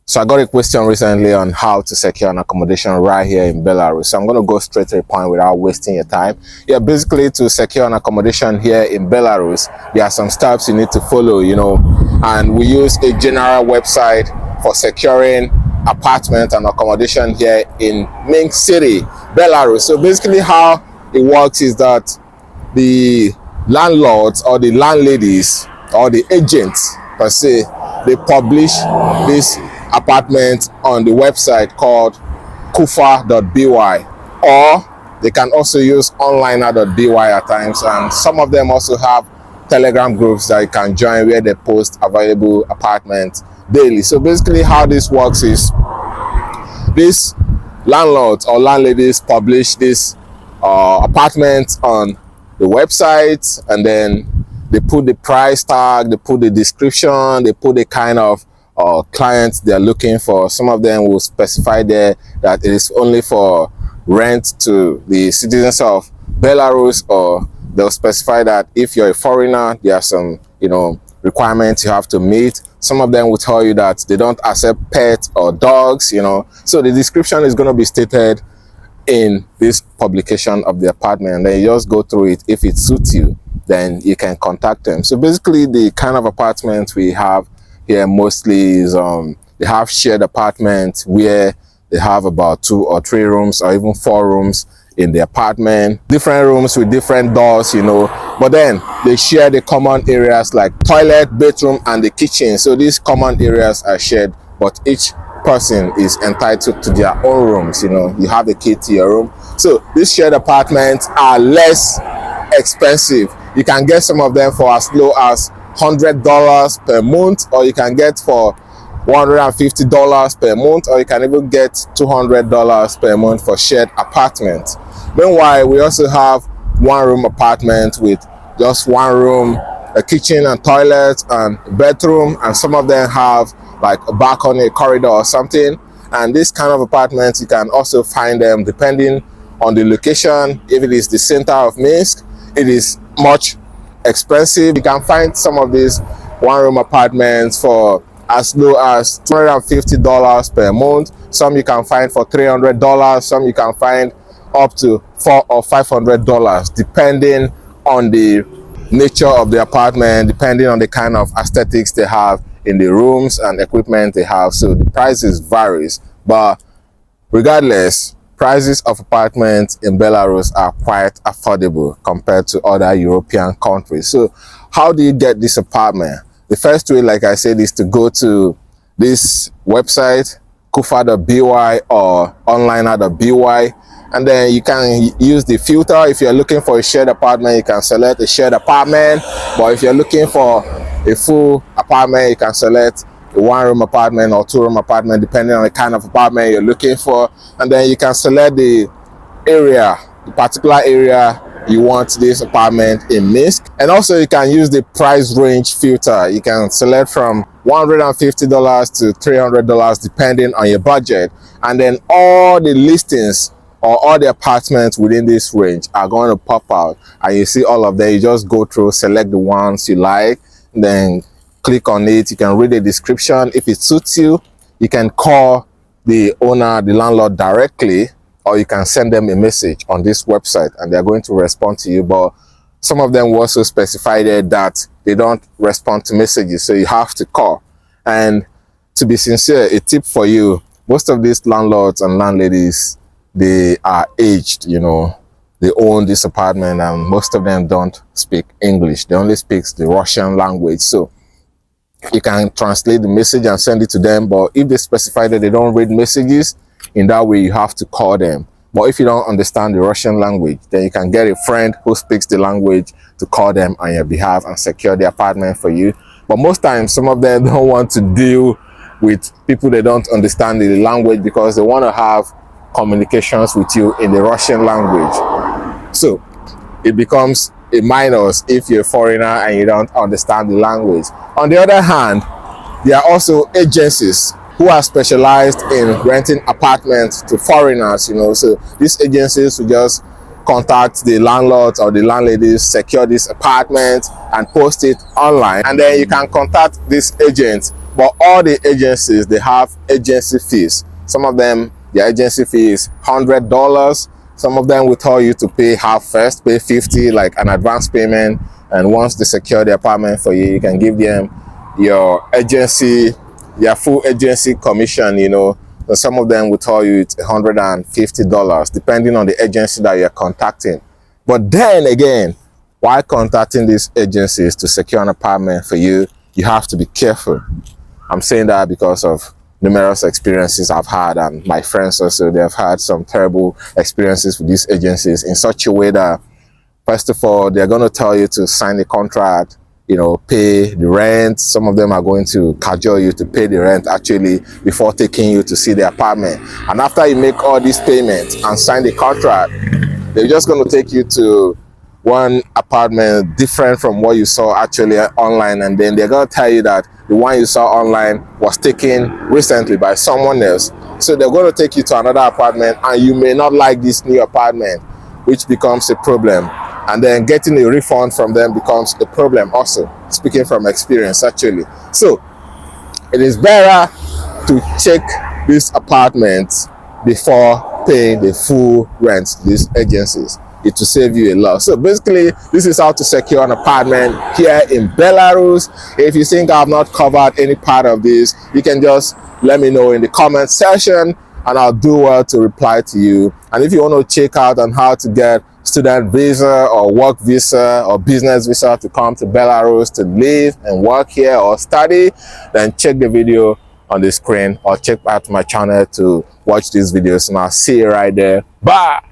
So I got a question recently on how to secure an accommodation right here in Belarus. So I'm going to go straight to the point without wasting your time. Yeah, basically to secure an accommodation here in Belarus, there are some steps you need to follow, and we use a general website for securing apartment and accommodation here in Minsk City, Belarus. So basically how it works is that the landlords or the landladies or the agents per se, they publish this apartment on the website called kufa.by, or they can also use onliner.by at times, and some of them also have telegram groups that you can join where they post available apartments daily. So basically how this works is these landlords or landladies publish this apartment on the website, and then they put the price tag, they put the description, they put the kind of clients they're looking for. Some of them will specify there that it is only for rent to the citizens of Belarus, or they'll specify that if you're a foreigner, there are some requirements you have to meet. Some of them will tell you that they don't accept pets or dogs, so the description is going to be stated in this publication of the apartment, and then you just go through it. If it suits you, then you can contact them. So basically the kind of apartments we have here mostly is they have shared apartments where they have about 2 or 3 rooms or even 4 rooms in the apartment, different rooms with different doors, but then they share the common areas like toilet, bedroom, and the kitchen. So these common areas are shared, but each person is entitled to their own rooms. You have a key to your room. So these shared apartments are less expensive. You can get some of them for as low as $100 per month, or you can get for $150 per month, or you can even get $200 per month for shared apartments. Meanwhile, we also have 1-room apartment with just 1 room, a kitchen and toilet and bedroom, and some of them have like a balcony, a corridor or something. And this kind of apartments, you can also find them depending on the location. If it is the center of Minsk, it is much expensive. You can find some of these 1-room apartments for as low as $250 per month. Some you can find for $300. Some you can find up to $400 or $500, depending on the nature of the apartment, depending on the kind of aesthetics they have in the rooms and equipment they have. So the prices varies, but regardless, prices of apartments in Belarus are quite affordable compared to other European countries. So how do you get this apartment? The first way, like I said, is to go to this website, kufa.by or onliner.by, and then you can use the filter. If you're looking for a shared apartment, you can select a shared apartment, but if you're looking for a full apartment, you can select a 1-room apartment or 2-room apartment, depending on the kind of apartment you're looking for. And then you can select the area, the particular area you want this apartment in Minsk. And also you can use the price range filter. You can select from $150 to $300 depending on your budget, and then all the listings or all the apartments within this range are going to pop out, and you see all of them. You just go through, select the ones you like, then click on it. You can read the description. If it suits you, you can call the owner, the landlord directly, or you can send them a message on this website and they're going to respond to you. But some of them will also specify there that they don't respond to messages, so you have to call. And to be sincere, a tip for you, most of these landlords and landladies, they are aged, they own this apartment, and most of them don't speak English. They only speak the Russian language. So you can translate the message and send it to them, but if they specify that they don't read messages, in that way you have to call them. But if you don't understand the Russian language, then you can get a friend who speaks the language to call them on your behalf and secure the apartment for you. But most times, some of them don't want to deal with people they don't understand the language, because they want to have communications with you in the Russian language. So it becomes a minus if you're a foreigner and you don't understand the language. On the other hand, there are also agencies who are specialized in renting apartments to foreigners, so these agencies will just contact the landlords or the landladies, secure this apartment and post it online, and then you can contact this agent But all the agencies, they have agency fees. Some of them, their agency fee is $100. Some of them will tell you to pay half first, pay 50, like an advance payment. And once they secure the apartment for you, you can give them your agency, your full agency commission, you know. And some of them will tell you it's $150, depending on the agency that you're contacting. But then again, while contacting these agencies to secure an apartment for you, you have to be careful. I'm saying that because of numerous experiences I've had, and my friends also, they've had some terrible experiences with these agencies in such a way that, first of all, they're going to tell you to sign the contract, you know, pay the rent. Some of them are going to cajole you to pay the rent actually before taking you to see the apartment. And after you make all these payments and sign the contract, they're just going to take you to one apartment different from what you saw actually online, and then they're going to tell you that the one you saw online was taken recently by someone else. So they're going to take you to another apartment, and you may not like this new apartment, which becomes a problem. And then getting a refund from them becomes a problem also, speaking from experience actually. So it is better to check these apartments before paying the full rent to these agencies. It will save you a lot. So basically, this is how to secure an apartment here in Belarus. If you think I've not covered any part of this, you can just let me know in the comment section, and I'll do well to reply to you. And if you want to check out on how to get student visa or work visa or business visa to come to Belarus to live and work here or study, then check the video on the screen or check out my channel to watch these videos, and I'll see you right there. Bye.